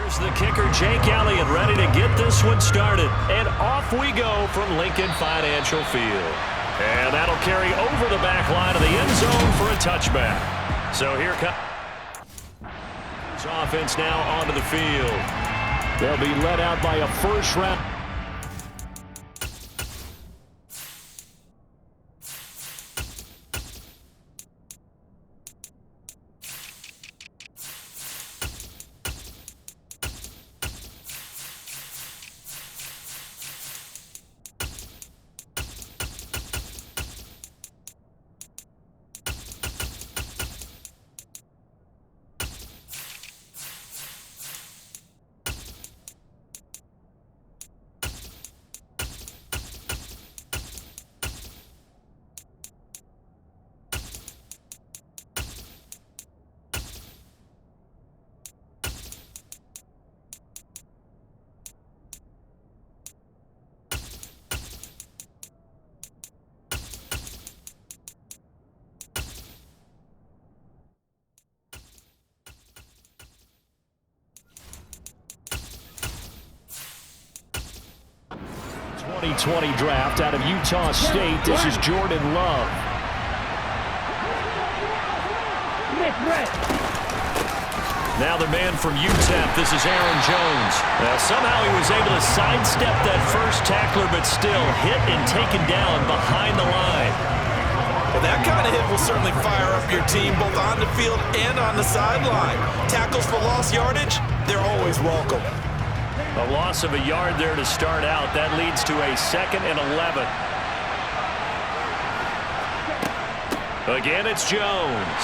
Here's the kicker, Jake Elliott, ready to get this one started. And off we go from Lincoln Financial Field. And that'll carry over the back line of the end zone for a touchback. So here comes offense now onto the field. They'll be led out by a first round. '20 draft out of Utah State. This is Jordan Love. Now the man from UTEP. This is Aaron Jones. Somehow he was able to sidestep that first tackler, but still hit and taken down behind the line. Well, that kind of hit will certainly fire up your team both on the field and on the sideline. Tackles for lost yardage, they're always welcome. A loss of a yard there to start out. That leads to a 2nd and 11. Again, it's Jones.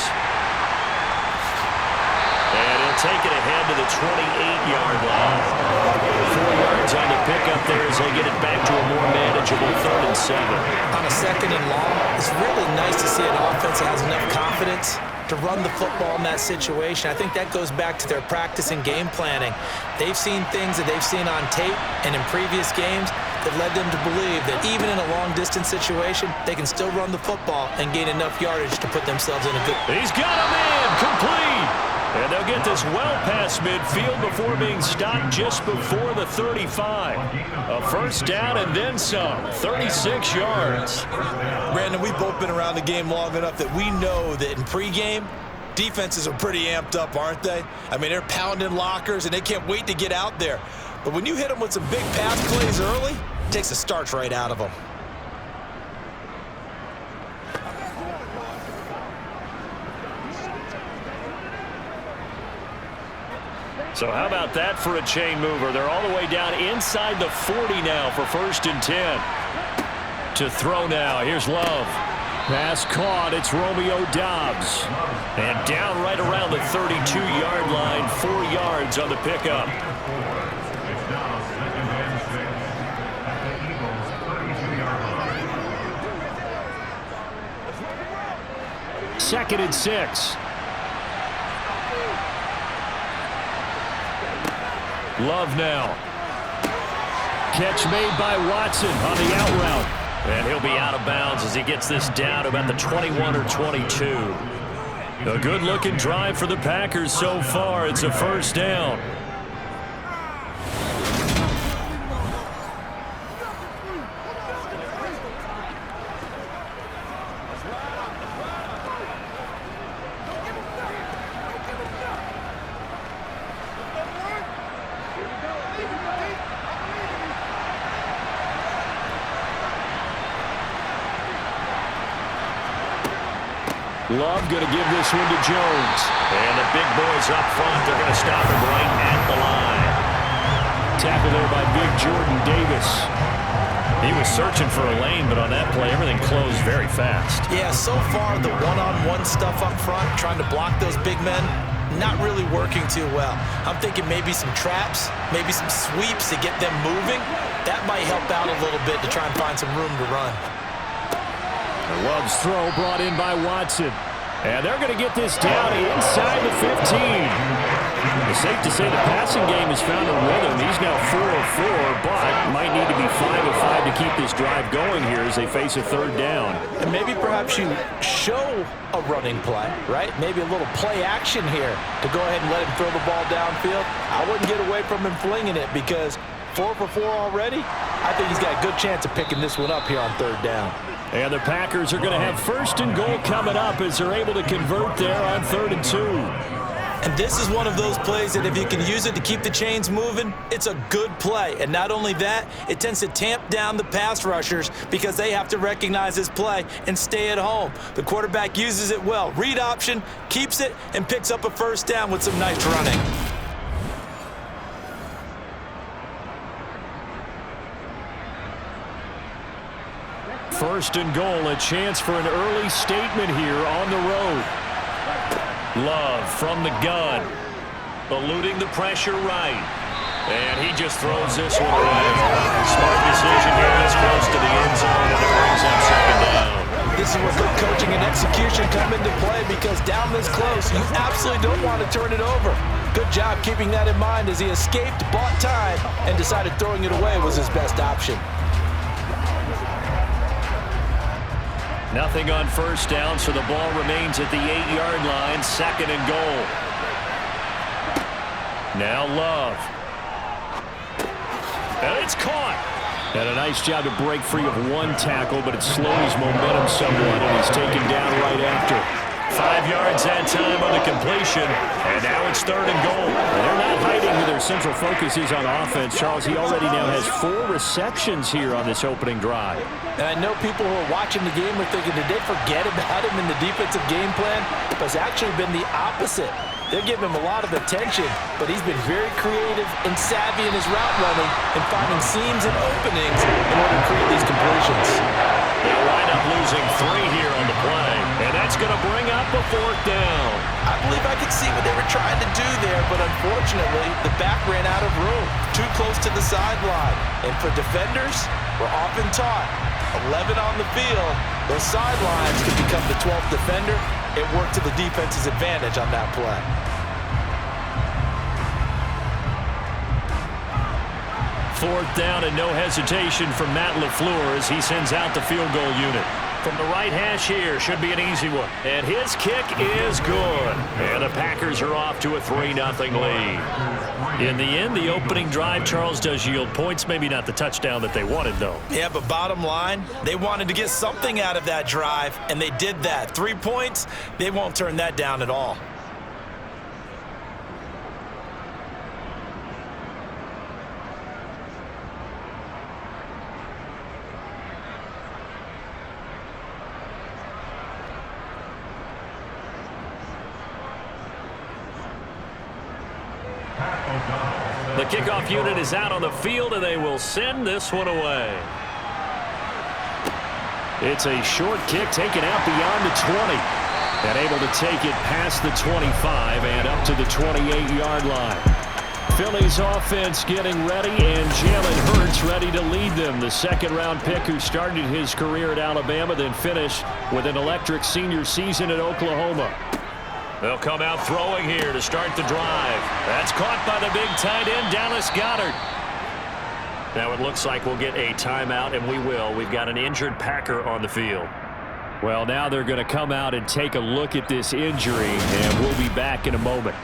And he'll take it ahead to the 28-yard line. 4 yards on the pickup there as they get it back to a more manageable 3rd and 7. On a 2nd and long, it's really nice to see an offense that has enough confidence to run the football in that situation. I think that goes back to their practice and game planning. They've seen things that they've seen on tape and in previous games that led them to believe that even in a long-distance situation, they can still run the football and gain enough yardage to put themselves in a good... He's got him in, complete! And they'll get this well past midfield before being stopped just before the 35. A first down and then some, 36 yards. Brandon, we've both been around the game long enough that we know that in pregame, defenses are pretty amped up, aren't they? I mean, they're pounding lockers, and they can't wait to get out there. But when you hit them with some big pass plays early, it takes the starch right out of them. So how about that for a chain mover? They're all the way down inside the 40 now for 1st and 10. To throw now, here's Love. Pass caught, it's Romeo Doubs. And down right around the 32-yard line, 4 yards on the pickup. Second and 6. Love now. Catch made by Watson on the out route. And he'll be out of bounds as he gets this down to about the 21 or 22. A good-looking drive for the Packers so far. It's a first down. Love going to give this one to Jones. And the big boys up front, they're going to stop him right at the line. Tackle there by big Jordan Davis. He was searching for a lane, but on that play, everything closed very fast. Yeah, so far, the one-on-one stuff up front, trying to block those big men, not really working too well. I'm thinking maybe some traps, maybe some sweeps to get them moving. That might help out a little bit to try and find some room to run. Love's throw brought in by Watson. And they're going to get this down inside the 15. It's safe to say the passing game has found a rhythm. He's now 4 of 4, but might need to be 5 of 5 to keep this drive going here as they face a third down. And maybe perhaps you show a running play, right? Maybe a little play action here to go ahead and let him throw the ball downfield. I wouldn't get away from him flinging it because 4 for 4 already. I think he's got a good chance of picking this one up here on third down. And the Packers are going to have first and goal coming up as they're able to convert there on 3rd and 2. And this is one of those plays that if you can use it to keep the chains moving, it's a good play. And not only that, it tends to tamp down the pass rushers because they have to recognize this play and stay at home. The quarterback uses it well. Read option, keeps it, and picks up a first down with some nice running. First and goal, a chance for an early statement here on the road. Love from the gun, eluding the pressure right. And he just throws this one away. Smart decision here. This close to the end zone, and it brings up second down. This is where good coaching and execution come into play because down this close, you absolutely don't want to turn it over. Good job keeping that in mind as he escaped, bought time, and decided throwing it away was his best option. Nothing on first down, so the ball remains at the 8-yard line, second and goal. Now Love. And it's caught. And a nice job to break free of one tackle, but it slows momentum somewhat, and he's taken down right after. 5 yards that time on the completion, and now it's third and goal. And they're not hiding who their central focus is on offense. Charles, he already now has 4 receptions here on this opening drive. And I know people who are watching the game are thinking, did they forget about him in the defensive game plan? But it's actually been the opposite. They're giving him a lot of attention, but he's been very creative and savvy in his route running and finding seams and openings in order to create these completions. They'll wind up losing 3 here on the play, and that's going to bring up a 4th down. I believe I could see what they were trying to do there, but unfortunately, the back ran out of room, too close to the sideline. And for defenders, we're often taught 11 on the field, those sidelines can become the 12th defender. It worked to the defense's advantage on that play. Fourth down and no hesitation from Matt LaFleur as he sends out the field goal unit. From the right hash here, should be an easy one. And his kick is good. And the Packers are off to a 3-0 lead. In the end, the opening drive, Charles, does yield points. Maybe not the touchdown that they wanted, though. Yeah, but bottom line, they wanted to get something out of that drive, and they did that. 3 points, they won't turn that down at all. The kickoff unit is out on the field, and they will send this one away. It's a short kick taken out beyond the 20. And able to take it past the 25 and up to the 28-yard line. Philly's offense getting ready, and Jalen Hurts ready to lead them. The second-round pick who started his career at Alabama, then finished with an electric senior season at Oklahoma. They'll come out throwing here to start the drive. That's caught by the big tight end, Dallas Goedert. Now it looks like we'll get a timeout, and we will. We've got an injured Packer on the field. Well, now they're going to come out and take a look at this injury, and we'll be back in a moment.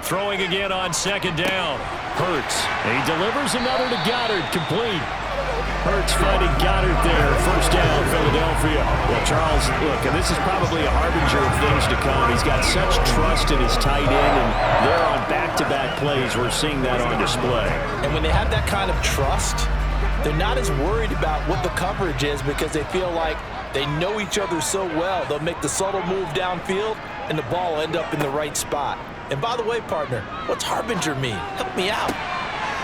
Throwing again on second down. Hurts. And he delivers another to Goddard. Complete. Hurts finding Goddard there. First down, Philadelphia. Well, Charles, look, and this is probably a harbinger of things to come. He's got such trust in his tight end, and they're on back-to-back plays. We're seeing that on display. And when they have that kind of trust, they're not as worried about what the coverage is because they feel like they know each other so well. They'll make the subtle move downfield and the ball will end up in the right spot. And by the way, partner, what's harbinger mean? Help me out.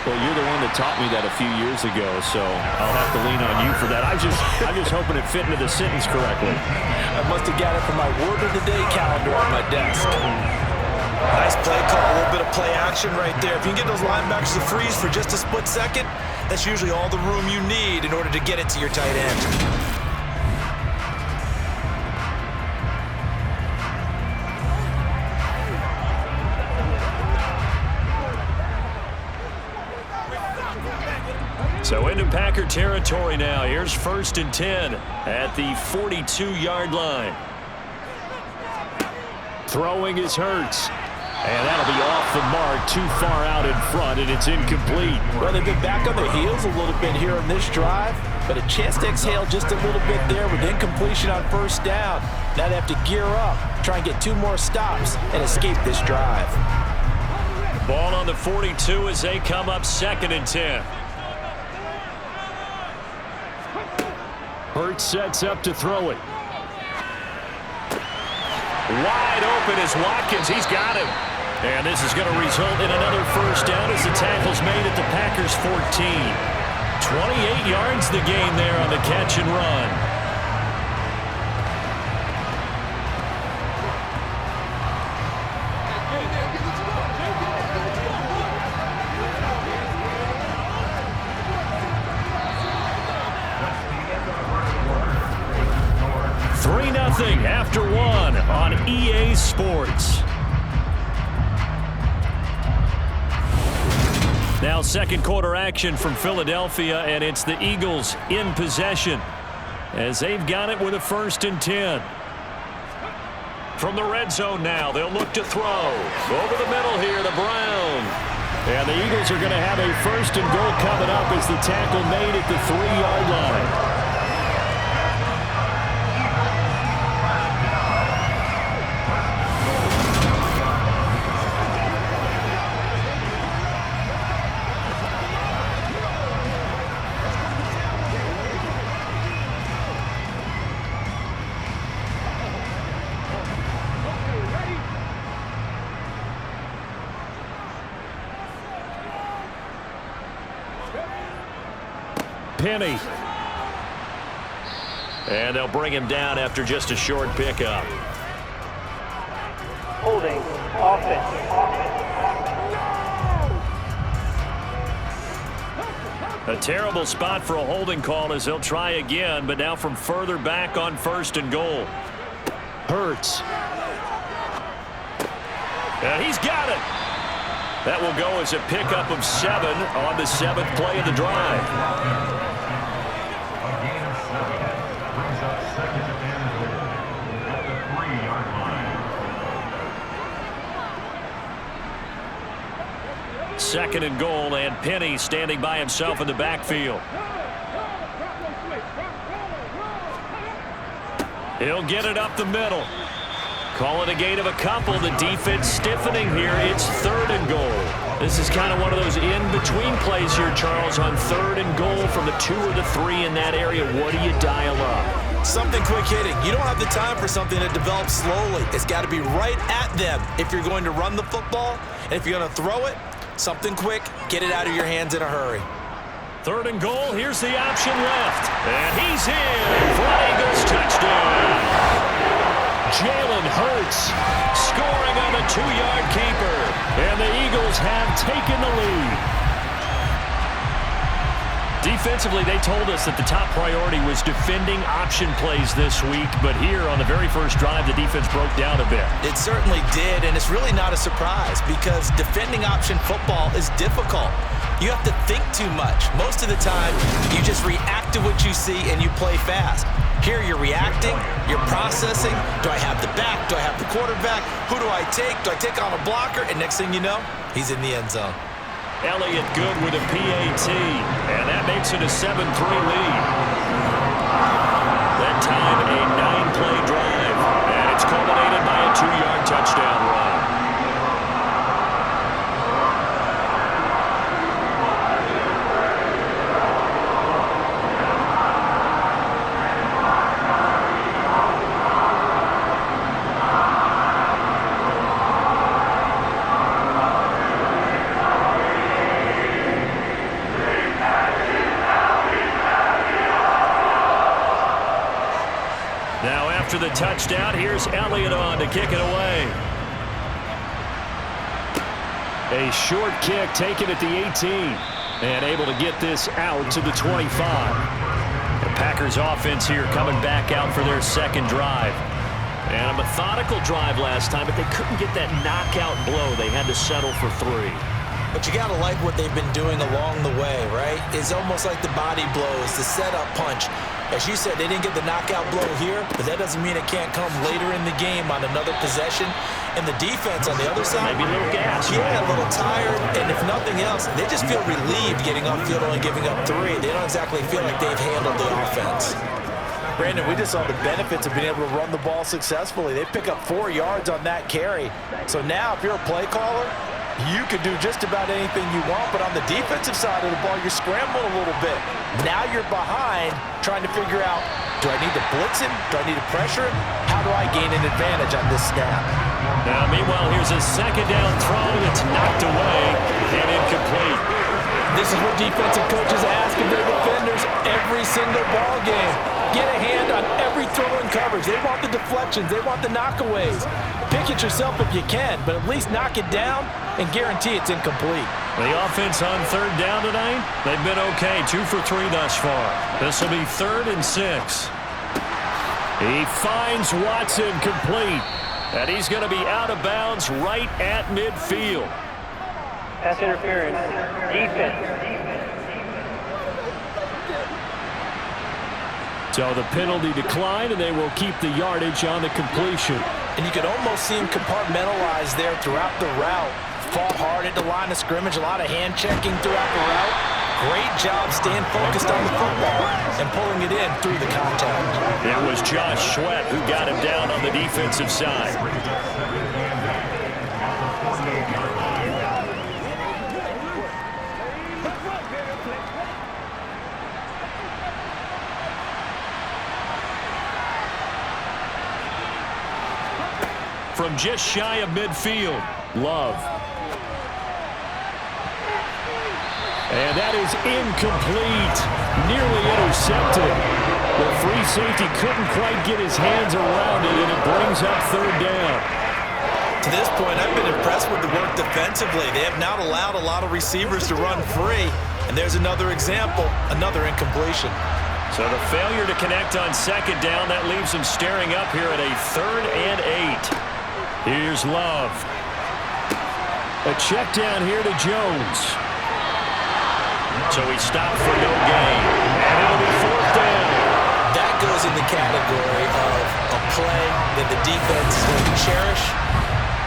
Well, you're the one that taught me that a few years ago, so I'll have to lean on you for that. I'm just hoping it fit into the sentence correctly. I must have got it from my word of the day calendar on my desk. Nice play call, a little bit of play action right there. If you can get those linebackers to freeze for just a split second, that's usually all the room you need in order to get it to your tight end. So into Packer territory now. Here's 1st and 10 at the 42-yard line. Throwing is Hurts. And that'll be off the mark, too far out in front, and it's incomplete. Well, they've been back on their heels a little bit here on this drive, but a chance to exhale just a little bit there with incompletion on 1st down. Now they have to gear up, try and get 2 more stops, and escape this drive. Ball on the 42 as they come up 2nd and 10. Hurts sets up to throw it. Wide open is Watkins. He's got him. And this is going to result in another 1st down as the tackle's made at the Packers' 14. 28 yards the gain there on the catch and run. After 1 on EA Sports. Now 2nd quarter action from Philadelphia, and it's the Eagles in possession as they've got it with a 1st and 10. From the red zone now, they'll look to throw. Over the middle here, the Brown. And the Eagles are going to have a 1st and goal coming up as the tackle made at the 3-yard line. Penny. And they'll bring him down after just a short pickup. Holding offense. A terrible spot for a holding call as they'll try again, but now from further back on 1st and goal. Hurts. And he's got it. That will go as a pickup of 7 on the 7th play of the drive. Second and goal, and Penny standing by himself in the backfield. He'll get it up the middle. Call it a gain of a couple. The defense stiffening here. It's 3rd and goal. This is kind of one of those in-between plays here, Charles, on 3rd and goal from the 2 or the 3 in that area. What do you dial up? Something quick hitting. You don't have the time for something that develops slowly. It's got to be right at them if you're going to run the football. And if you're going to throw it, something quick, get it out of your hands in a hurry. 3rd and goal, here's the option left. And he's in. Fly Eagles touchdown. Jalen Hurts scoring on the 2-yard keeper. And the Eagles have taken the lead. Defensively, they told us that the top priority was defending option plays this week, but here on the very first drive, the defense broke down a bit. It certainly did, and it's really not a surprise because defending option football is difficult. You have to think too much. Most of the time, you just react to what you see and you play fast. Here you're reacting, you're processing. Do I have the back? Do I have the quarterback? Who do I take? Do I take on a blocker? And next thing you know, he's in the end zone. Elliott good with a PAT, and that makes it a 7-3 lead. That time, a 9-play drive, and it's culminated by a 2-yard touchdown run. after the touchdown. Here's Elliott on to kick it away. A short kick taken at the 18 and able to get this out to the 25. The Packers offense here coming back out for their second drive. And a methodical drive last time, but they couldn't get that knockout blow. They had to settle for 3. But you got to like what they've been doing along the way, right? It's almost like the body blows, the setup punch. As you said, they didn't get the knockout blow here, but that doesn't mean it can't come later in the game on another possession. And the defense on the other side, maybe a little gas. Yeah, a little tired. And if nothing else, they just feel relieved getting upfield only giving up 3. They don't exactly feel like they've handled the offense. Brandon, we just saw the benefits of being able to run the ball successfully. They pick up 4 yards on that carry. So now, if you're a play caller, you can do just about anything you want, but on the defensive side of the ball, you're scrambling a little bit. Now you're behind, trying to figure out, do I need to blitz him? Do I need to pressure him? How do I gain an advantage on this snap? Now, meanwhile, here's a second down throw that's knocked away and incomplete. This is what defensive coaches ask of their defenders every single ball game. Get a hand on every throw in coverage. They want the deflections. They want the knockaways. Pick it yourself if you can, but at least knock it down and guarantee it's incomplete. The offense on third down tonight, they've been okay. 2 for 3 thus far. This will be 3rd and 6. He finds Watson complete, and he's going to be out of bounds right at midfield. Pass interference. Defense. So the penalty declined, and they will keep the yardage on the completion. And you could almost see him compartmentalize there throughout the route. Fought hard at the line of scrimmage, a lot of hand checking throughout the route. Great job staying focused on the football and pulling it in through the contact. It was Josh Sweat who got him down on the defensive side. From just shy of midfield, Love. And that is incomplete. Nearly intercepted. The free safety couldn't quite get his hands around it, and it brings up 3rd down. To this point, I've been impressed with the work defensively. They have not allowed a lot of receivers to run free. And there's another example, another incompletion. So the failure to connect on 2nd down, that leaves him staring up here at a 3rd and 8. Here's Love. A check down here to Jones. So he stopped for no gain. And it'll be 4th down. That goes in the category of a play that the defense will cherish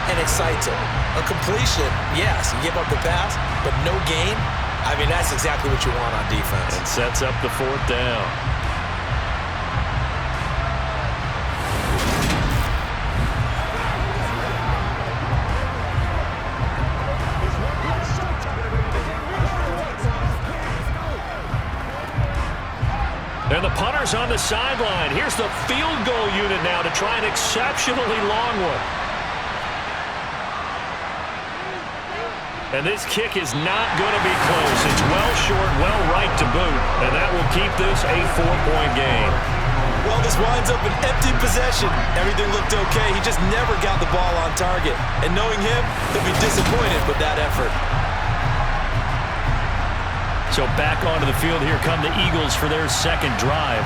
and excites them. A completion, yes, you give up the pass, but no gain. I mean, that's exactly what you want on defense. And sets up the 4th down. And the punter's on the sideline. Here's the field goal unit now to try an exceptionally long one. And this kick is not going to be close. It's well short, well right to boot. And that will keep this a 4-point game. Well, this winds up an empty possession. Everything looked okay. He just never got the ball on target. And knowing him, he'll be disappointed with that effort. So back onto the field, here come the Eagles for their second drive.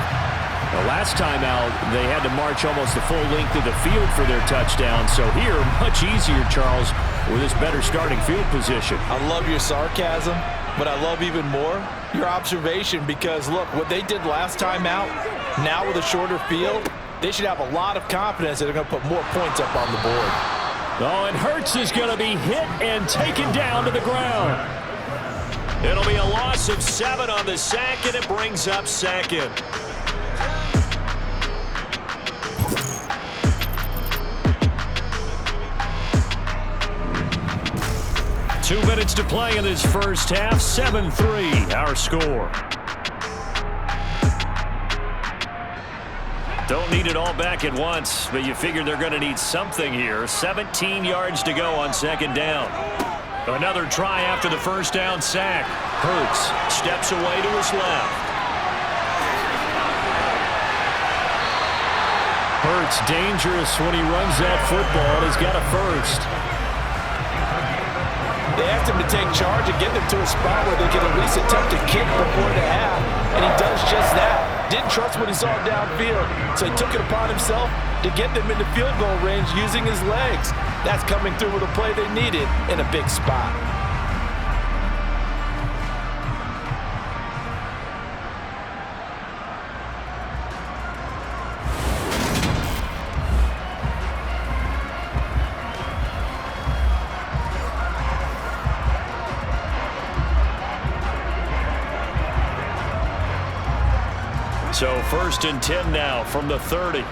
The last time out, they had to march almost the full length of the field for their touchdown. So here, much easier, Charles, with this better starting field position. I love your sarcasm, but I love even more your observation because, look, what they did last time out, now with a shorter field, they should have a lot of confidence that they're going to put more points up on the board. Oh, and Hurts is going to be hit and taken down to the ground. It'll be a loss of 7 on the sack, and it brings up 2nd. Two minutes to play in this first half. 7-3, our score. Don't need it all back at once, but you figure they're going to need something here. 17 yards to go on 2nd down. Another try after the first down sack. Hurts steps away to his left. Hurts It's dangerous when he runs that football. He's got a first. They asked him to take charge and get them to a spot where they could at least attempt to kick before the half, and he does just that. Didn't trust what he saw downfield, so he took it upon himself to get them into field goal range using his legs. That's coming through with a play they needed in a big spot. So 1st and 10 now from the 30.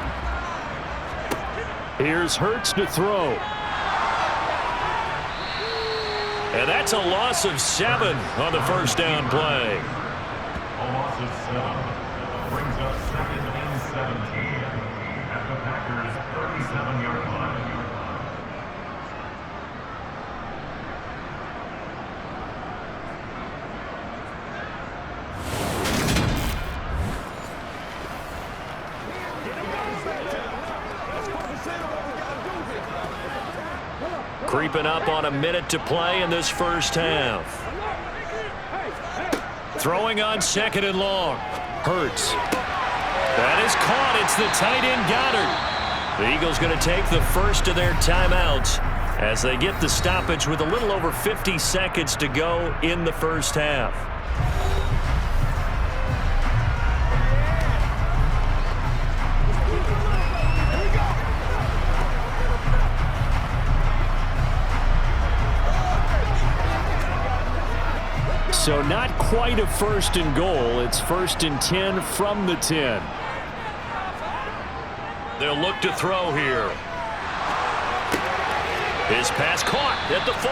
Here's Hurts to throw. And that's a loss of 7 on the first down play. A loss of 7 brings up 2nd and 17 at the Packers' 37-yard line. Creeping up on a minute to play in this first half. Throwing on 2nd and long. Hurts. That is caught. It's the tight end Goddard. The Eagles going to take the first of their timeouts as they get the stoppage with a little over 50 seconds to go in the first half. So not quite a 1st and goal. It's 1st and 10 from the 10. They'll look to throw here. His pass caught at the 4.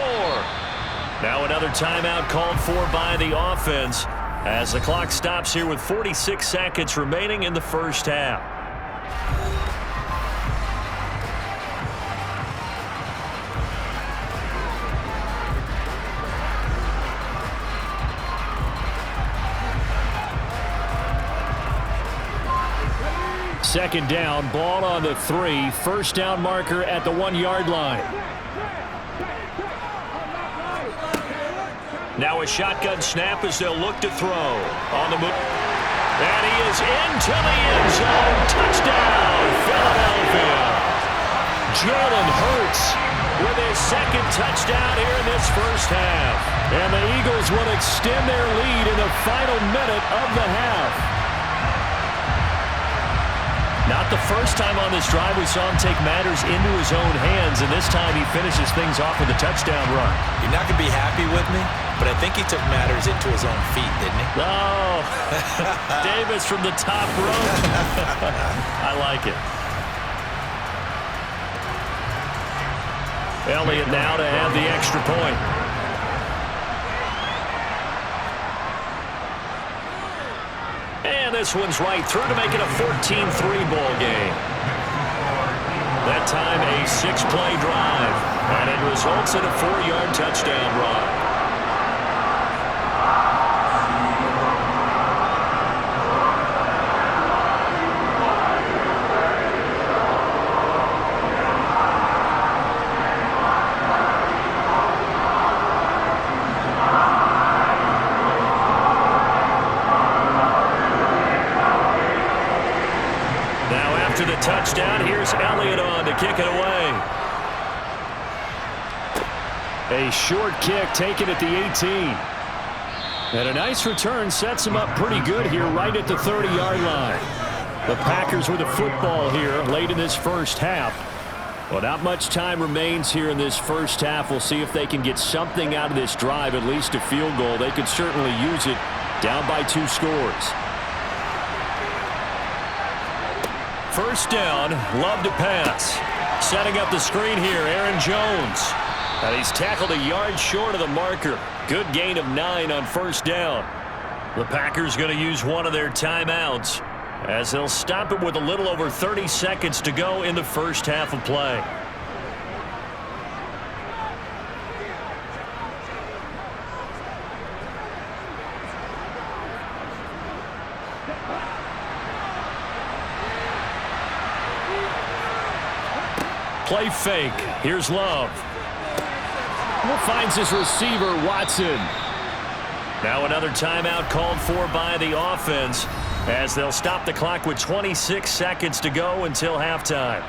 Now another timeout called for by the offense as the clock stops here with 46 seconds remaining in the first half. Second down, ball on the 3. First down marker at the 1-yard line. Now a shotgun snap as they'll look to throw. On the move. And he is into the end zone. Touchdown, Philadelphia. Jalen Hurts with his 2nd touchdown here in this first half. And the Eagles will extend their lead in the final minute of the half. Not the first time on this drive we saw him take matters into his own hands, and this time he finishes things off with a touchdown run. You're not going to be happy with me, but I think he took matters into his own feet, didn't he? Oh, Davis from the top rope. I like it. Elliott now to have the extra point. And this one's right through to make it a 14-3 ball game. That time a 6-play drive, and it results in a 4-yard touchdown run. Touchdown. Here's Elliott on to kick it away. A short kick taken at the 18. And a nice return sets him up pretty good here right at the 30-yard line. The Packers with the football here late in this first half. Well, not much time remains here in this first half. We'll see if they can get something out of this drive, at least a field goal. They could certainly use it down by 2 scores. First down, Love to pass. Setting up the screen here, Aaron Jones. And he's tackled a yard short of the marker. Good gain of 9 on first down. The Packers going to use one of their timeouts as they'll stop it with a little over 30 seconds to go in the first half of play. play fake. Here's Love. Finds his receiver, Watson. Now another timeout called for by the offense as they'll stop the clock with 26 seconds to go until halftime.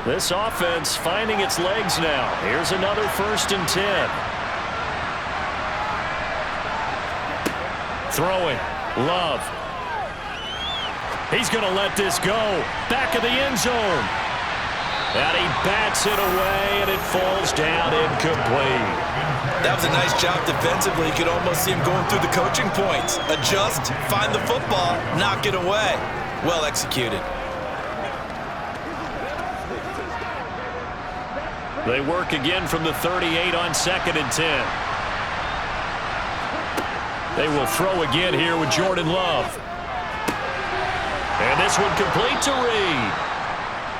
This offense finding its legs now. Here's another 1st and 10. Throwing. Love. He's going to let this go. Back of the end zone. And he bats it away, and it falls down incomplete. That was a nice job defensively. You could almost see him going through the coaching points. Adjust, find the football, knock it away. Well executed. They work again from the 38 on 2nd and 10. They will throw again here with Jordan Love. And this one complete to Reed.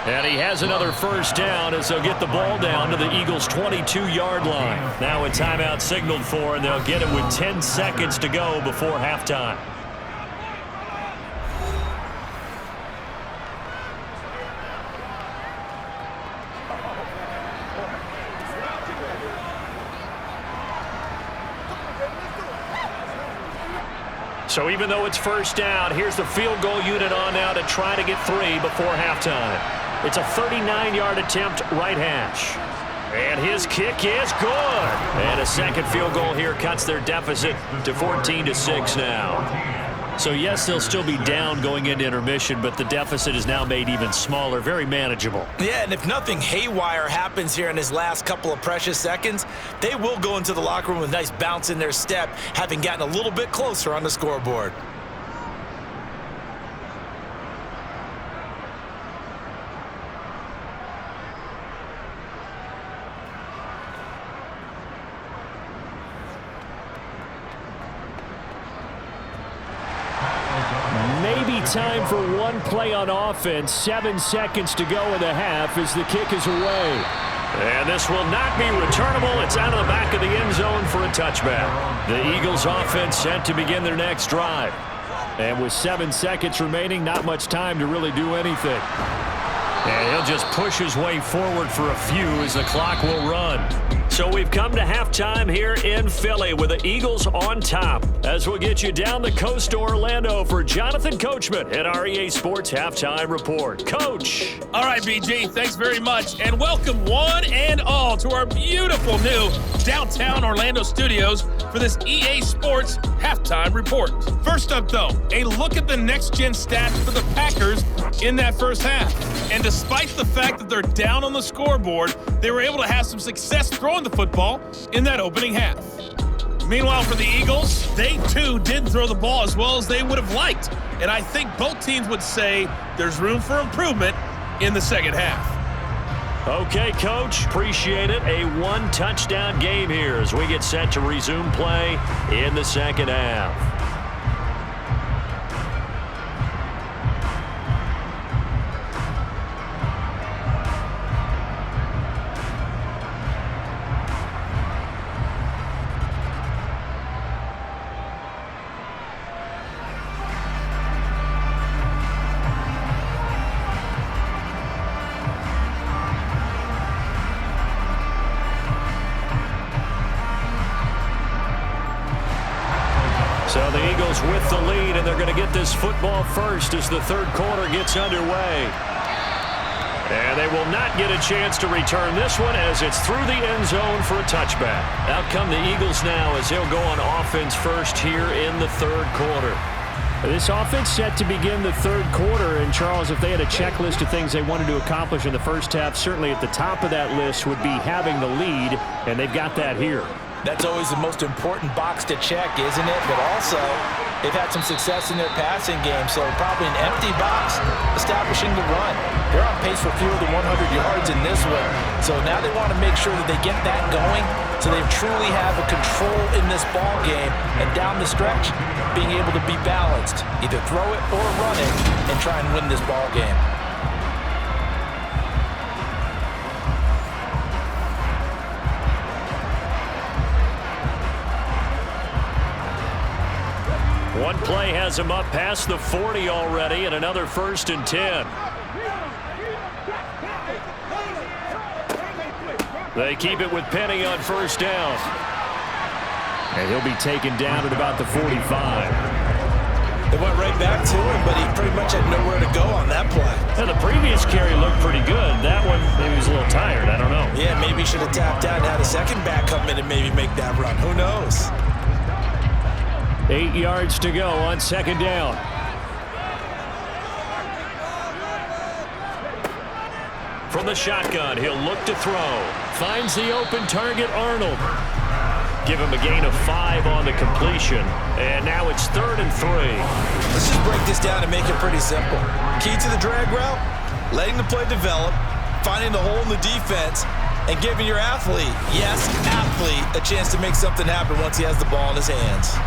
And he has another 1st down as they'll get the ball down to the Eagles' 22-yard line. Now a timeout signaled for, and they'll get it with 10 seconds to go before halftime. So even though it's 1st down, here's the field goal unit on now to try to get 3 before halftime. It's a 39-yard attempt, right hash. And his kick is good. And a second field goal here cuts their deficit to 14-6 now. So yes, they'll still be down going into intermission, but the deficit is now made even smaller, very manageable. Yeah, and if nothing haywire happens here in his last couple of precious seconds, they will go into the locker room with a nice bounce in their step, having gotten a little bit closer on the scoreboard. Time for one play on offense. 7 seconds to go in the half as the kick is away. And this will not be returnable. It's out of the back of the end zone for a touchback. The Eagles offense set to begin their next drive. And with 7 seconds remaining, not much time to really do anything. And he'll just push his way forward for a few as the clock will run. So we've come to halftime here in Philly with the Eagles on top. As we'll get you down the coast to Orlando for Jonathan Coachman at our EA Sports Halftime Report. Coach. All right, BG, thanks very much. And welcome one and all to our beautiful new downtown Orlando studios for this EA Sports Halftime Report. First up, though, a look at the next-gen stats for the Packers in that first half. And despite the fact that they're down on the scoreboard, they were able to have some success throwing the football in that opening half. Meanwhile, for the Eagles, they too didn't throw the ball as well as they would have liked. And I think both teams would say there's room for improvement in the second half. Okay, Coach, appreciate it. A one-touchdown game here as we get set to resume play in the second half. So the Eagles with the lead, and they're going to get this football first as the third quarter gets underway. And they will not get a chance to return this one as it's through the end zone for a touchback. Out come the Eagles now as they'll go on offense first here in the third quarter. This offense set to begin the third quarter, and Charles, if they had a checklist of things they wanted to accomplish in the first half, certainly at the top of that list would be having the lead, and they've got that here. That's always the most important box to check, isn't it? But also, they've had some success in their passing game, so probably an empty box establishing the run. They're on pace for fewer than 100 yards in this one. So now they want to make sure that they get that going so they truly have a control in this ball game, and down the stretch, being able to be balanced. Either throw it or run it and try and win this ball game. One play has him up past the 40 already, and another 1st and 10. They keep it with Penny on 1st down. And he'll be taken down at about the 45. They went right back to him, but he pretty much had nowhere to go on that play. And the previous carry looked pretty good. That one, maybe he was a little tired. I don't know. Yeah, maybe he should have tapped out and had a second back come in and maybe make that run. Who knows? 8 yards to go on 2nd down. From the shotgun, he'll look to throw. Finds the open target, Arnold. Give him a gain of 5 on the completion. And now it's 3rd and 3. Let's just break this down and make it pretty simple. Key to the drag route, letting the play develop, finding the hole in the defense, and giving your athlete, yes, athlete, a chance to make something happen once he has the ball in his hands.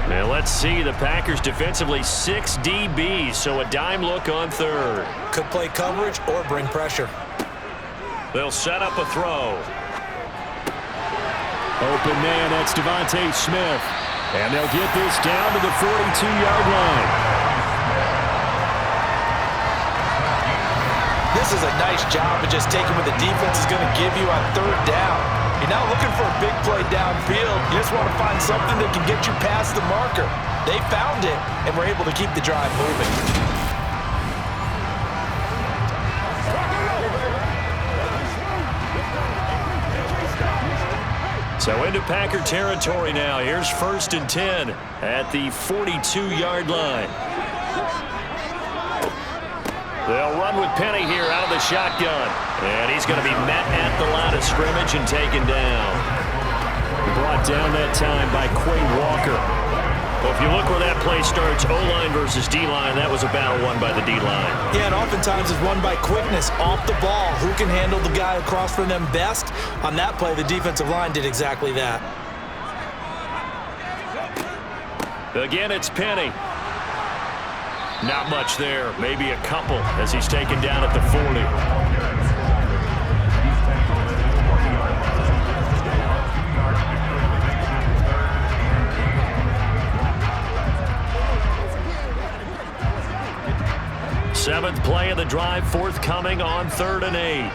Now let's see, the Packers defensively 6 DBs, so a dime look on 3rd. Could play coverage or bring pressure. They'll set up a throw. Open man, that's Devontae Smith. And they'll get this down to the 42-yard line. This is a nice job of just taking what the defense is going to give you on 3rd down. You're not looking for a big play downfield. You just want to find something that can get you past the marker. They found it and were able to keep the drive moving. So into Packer territory now. Here's 1st and 10 at the 42-yard line. They'll run with Penny here out of the shotgun. And he's going to be met at the line of scrimmage and taken down. Brought down that time by Quay Walker. Well, if you look where that play starts, O-line versus D-line, that was a battle won by the D-line. Yeah, and oftentimes it's won by quickness off the ball. Who can handle the guy across from them best? On that play, the defensive line did exactly that. Again, it's Penny. Not much there, maybe a couple as he's taken down at the 40. Seventh play of the drive forthcoming on 3rd and 8.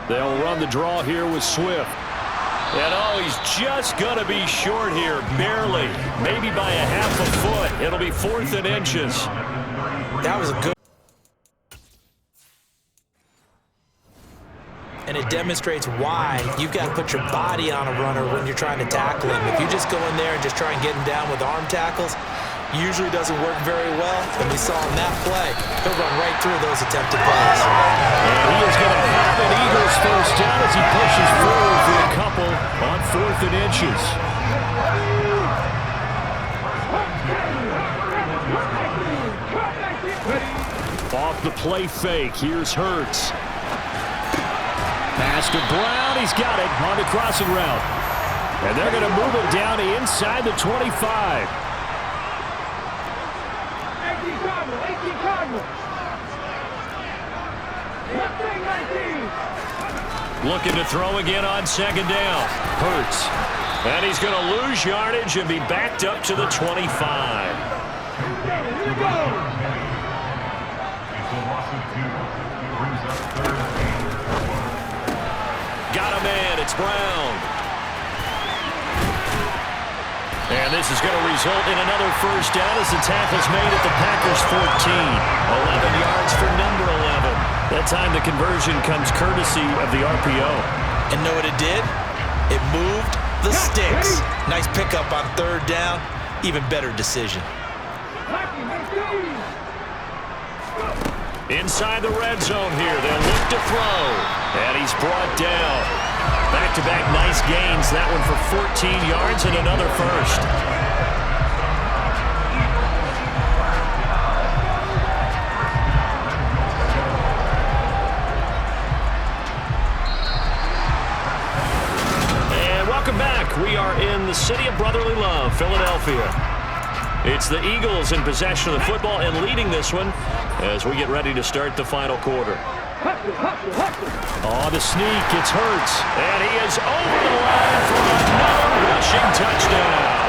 They'll run the draw here with Swift. And oh, he's just going to be short here, barely. Maybe by a half a foot. It'll be 4th and inches. That was a good. And it demonstrates why you've got to put your body on a runner when you're trying to tackle him. If you just go in there and just try and get him down with arm tackles, usually doesn't work very well. And we saw in that play, he'll run right through those attempted plays. And he is going to have an Eagles 1st down as he pushes forward for a couple on 4th and inches. Off the play fake, here's Hurts. Pass to Brown, he's got it on the crossing route. And they're going to move it down inside the 25. Looking to throw again on 2nd down. Hurts. And he's going to lose yardage and be backed up to the 25. Got a man, it's Brown. And this is going to result in another 1st down as the tackle's made at the Packers 14. 11 yards for number 11. That time the conversion comes courtesy of the RPO. And know what it did? It moved the sticks. Nice pickup on 3rd down. Even better decision. Inside the red zone here. They'll look to throw. And he's brought down. Back-to-back nice gains. That one for 14 yards and another 1st. And welcome back. We are in the city of brotherly love, Philadelphia. It's the Eagles in possession of the football and leading this one as we get ready to start the final quarter. On the sneak, it's Hurts. And he is over the line for another rushing touchdown.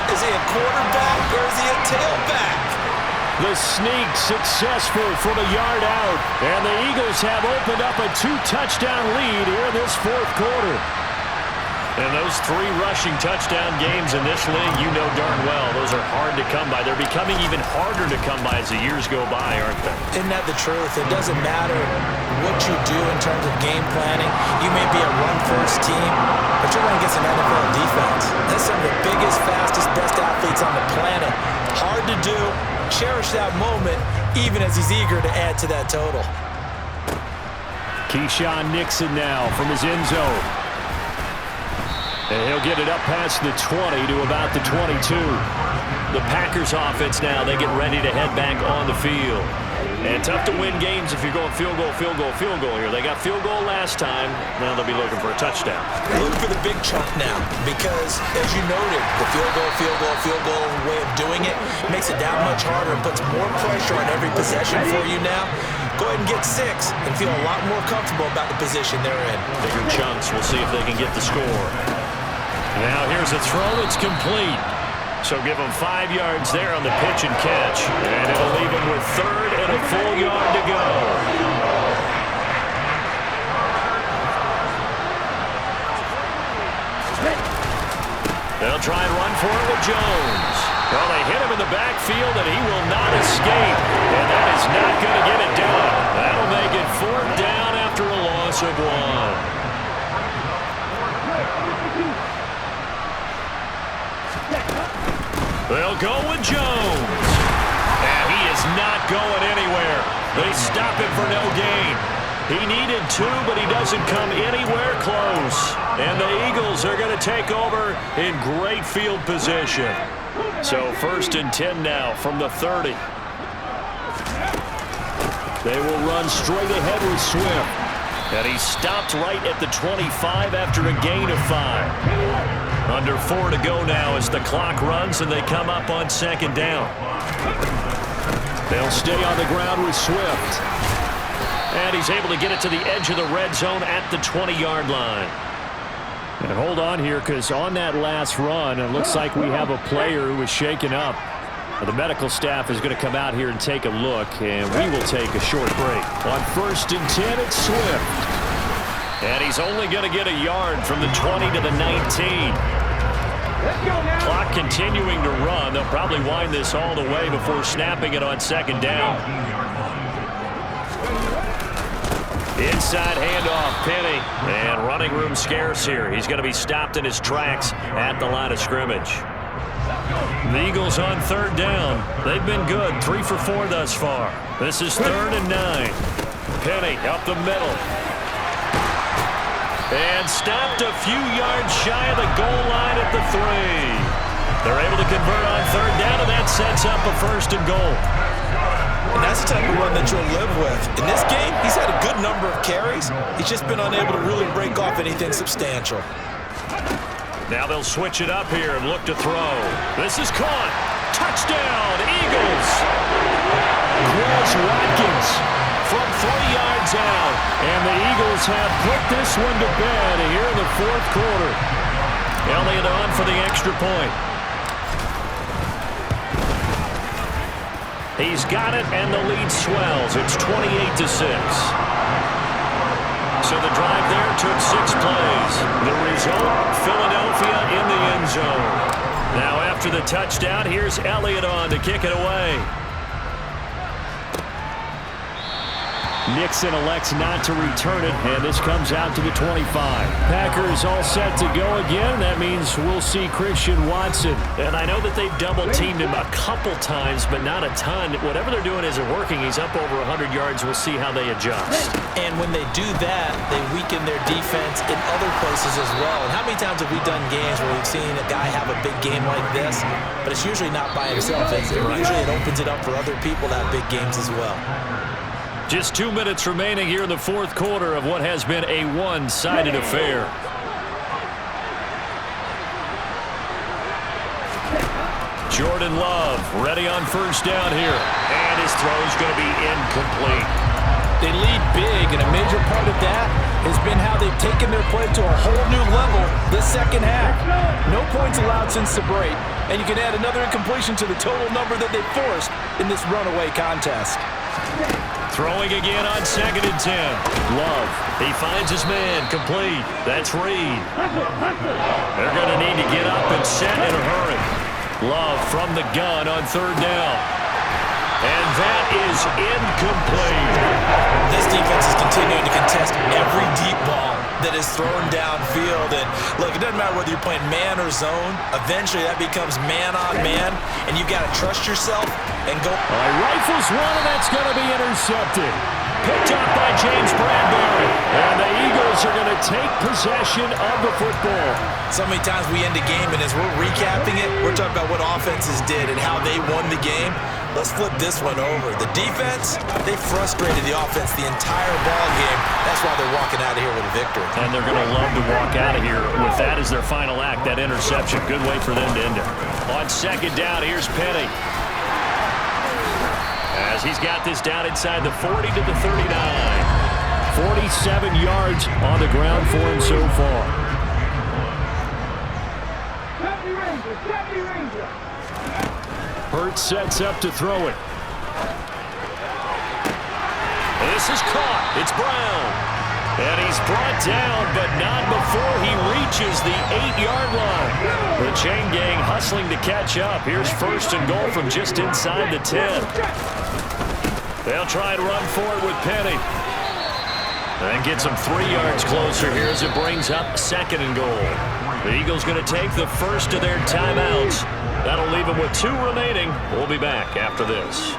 Is he a quarterback or is he a tailback? The sneak successful from a yard out. And the Eagles have opened up a 2-touchdown lead here in this fourth quarter. And those 3 rushing touchdown games in this league, you know darn well, those are hard to come by. They're becoming even harder to come by as the years go by, aren't they? Isn't that the truth? It doesn't matter what you do in terms of game planning. You may be a run-first team, but you're going against an NFL defense. That's some of the biggest, fastest, best athletes on the planet. Hard to do. Cherish that moment, even as he's eager to add to that total. Keyshawn Nixon now from his end zone. And he'll get it up past the 20 to about the 22. The Packers offense now, they get ready to head back on the field. And tough to win games if you're going field goal, field goal, field goal here. They got field goal last time. Now they'll be looking for a touchdown. Look for the big chunk now because, as you noted, the field goal way of doing it makes it that much harder and puts more pressure on every possession for you now. Go ahead and get 6 and feel a lot more comfortable about the position they're in. Bigger chunks. We'll see if they can get the score. Now here's a throw. It's complete. So give them 5 yards there on the pitch and catch. And it'll leave them with 3rd and a full yard to go. They'll try and run for it with Jones. Well, they hit him in the backfield, and he will not escape. And that is not going to get it done. That'll make it 4th down after a loss of 1. They'll go with Jones. And he is not going anywhere. They stop him for no gain. He needed 2, but he doesn't come anywhere close. And the Eagles are going to take over in great field position. So 1st and 10 now from the 30. They will run straight ahead with Swift. And he stopped right at the 25 after a gain of 5. Under 4 to go now as the clock runs and they come up on 2nd down. They'll stay on the ground with Swift. And he's able to get it to the edge of the red zone at the 20-yard line. And hold on here because on that last run, it looks like we have a player who was shaken up. The medical staff is going to come out here and take a look, and we will take a short break. On 1st and 10, it's Swift. And he's only going to get a yard from the 20 to the 19. Clock continuing to run. They'll probably wind this all the way before snapping it on 2nd down. Inside handoff, Penny. And running room scarce here. He's going to be stopped in his tracks at the line of scrimmage. The Eagles on 3rd down. They've been good. 3 for 4 thus far. This is 3rd and 9. Penny up the middle. And stopped a few yards shy of the goal line at the 3. They're able to convert on 3rd down, and that sets up a 1st and goal. And that's the type of run that you'll live with. In this game, he's had a good number of carries. He's just been unable to really break off anything substantial. Now they'll switch it up here and look to throw. This is caught. Touchdown, Eagles. Quez Watkins from 3 yards out. And the Eagles have put this one to bed here in the 4th quarter. Elliott on for the extra point. He's got it, and the lead swells. It's 28-6. So the drive there took 6 plays. The result, Philadelphia in the end zone. Now after the touchdown, here's Elliott on to kick it away. Nixon elects not to return it, and this comes out to the 25. Packers all set to go again. That means we'll see Christian Watson. And I know that they've double-teamed him a couple times, but not a ton. Whatever they're doing isn't working. He's up over 100 yards. We'll see how they adjust. And when they do that, they weaken their defense in other places as well. And how many times have we done games where we've seen a guy have a big game like this, but it's usually not by himself, is it? Usually it opens it up for other people to have big games as well. Just 2 minutes remaining here in the 4th quarter of what has been a one-sided affair. Jordan Love ready on 1st down here. And his throw is going to be incomplete. They lead big, and a major part of that has been how they've taken their play to a whole new level this second half. No points allowed since the break, and you can add another incompletion to the total number that they forced in this runaway contest. Throwing again on 2nd and 10. Love. He finds his man. Complete. That's Reed. They're going to need to get up and set in a hurry. Love from the gun on 3rd down. And that is incomplete. This defense is continuing to contest every deep ball that is thrown downfield. And look, it doesn't matter whether you're playing man or zone. Eventually that becomes man on man, and you've got to trust yourself and go. All right, rifles one, and that's going to be intercepted. Picked up by James Bradbury. And the Eagles are going to take possession of the football. So many times we end a game, and as we're recapping it, we're talking about what offenses did and how they won the game. Let's flip this one over. The defense, they frustrated the offense the entire ball game. That's why they're walking out of here with a victory. And they're going to love to walk out of here with that as their final act, that interception. Good way for them to end it. On 2nd down, here's Penny. As he's got this down inside the 40 to the 39. 47 yards on the ground for him so far. Hurts sets up to throw it. This is caught. It's Brown. And he's brought down, but not before he reaches the 8-yard line. The chain gang hustling to catch up. Here's 1st and goal from just inside the 10. They'll try and run for it with Penny. And gets him 3 yards closer here as it brings up 2nd and goal. The Eagles going to take the first of their timeouts. That'll leave them with 2 remaining. We'll be back after this.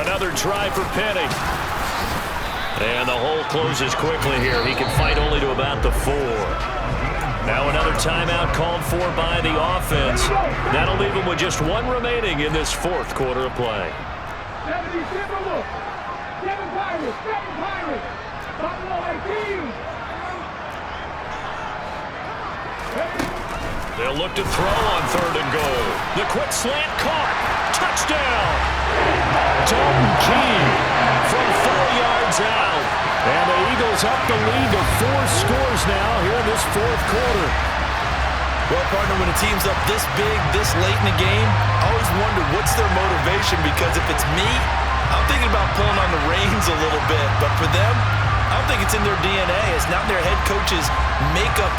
Another try for Penny. And the hole closes quickly here. He can fight only to about the 4. Now another timeout called for by the offense. That'll leave them with just 1 remaining in this 4th quarter of play. They'll look to throw on 3rd and goal. The quick slant caught. Touchdown. Dalton Keene from 4 yards out. And the Eagles up the lead to 4 scores now here in this 4th quarter. Well, partner, when a team's up this big, this late in the game, I always wonder what's their motivation, because if it's me, I'm thinking about pulling on the reins a little bit. But for them, I don't think it's in their DNA. It's not their head coach's makeup.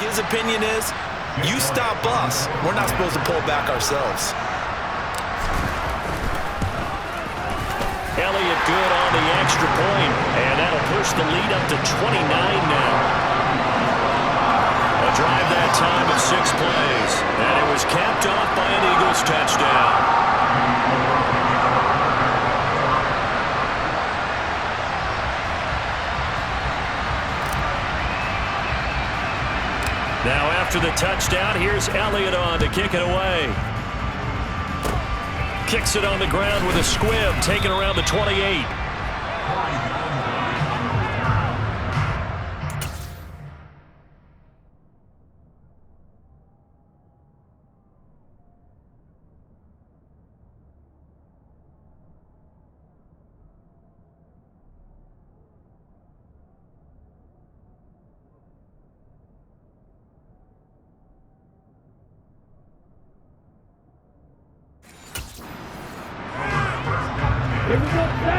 His opinion is, you stop us, we're not supposed to pull back ourselves. Elliott good on the extra point, and that'll push the lead up to 29 now. A drive that time of 6 plays, and it was capped off by an Eagles touchdown. Now after the touchdown, here's Elliott on to kick it away. Kicks it on the ground with a squib, taken around the 28.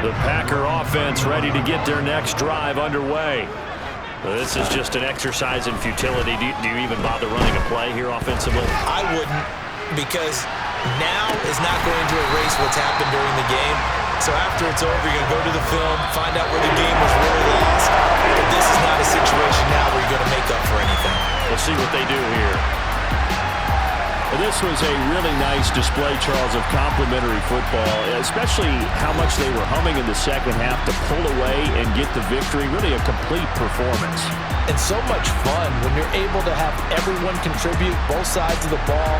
The Packer offense ready to get their next drive underway. This is just an exercise in futility. Do you even bother running a play here offensively? I wouldn't. because now is not going to erase what's happened during the game. So after it's over, you're going to go to the film, find out where the game was really lost. But this is not a situation now where you're going to make up for anything. We'll see what they do here. This was a really nice display, Charles, of complimentary football, especially how much they were humming in the second half to pull away and get the victory. Really a complete performance. And so much fun when you're able to have everyone contribute, both sides of the ball.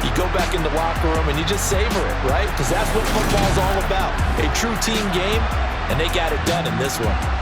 You go back in the locker room and you just savor it, right? Because that's what football's all about. A true team game, and they got it done in this one.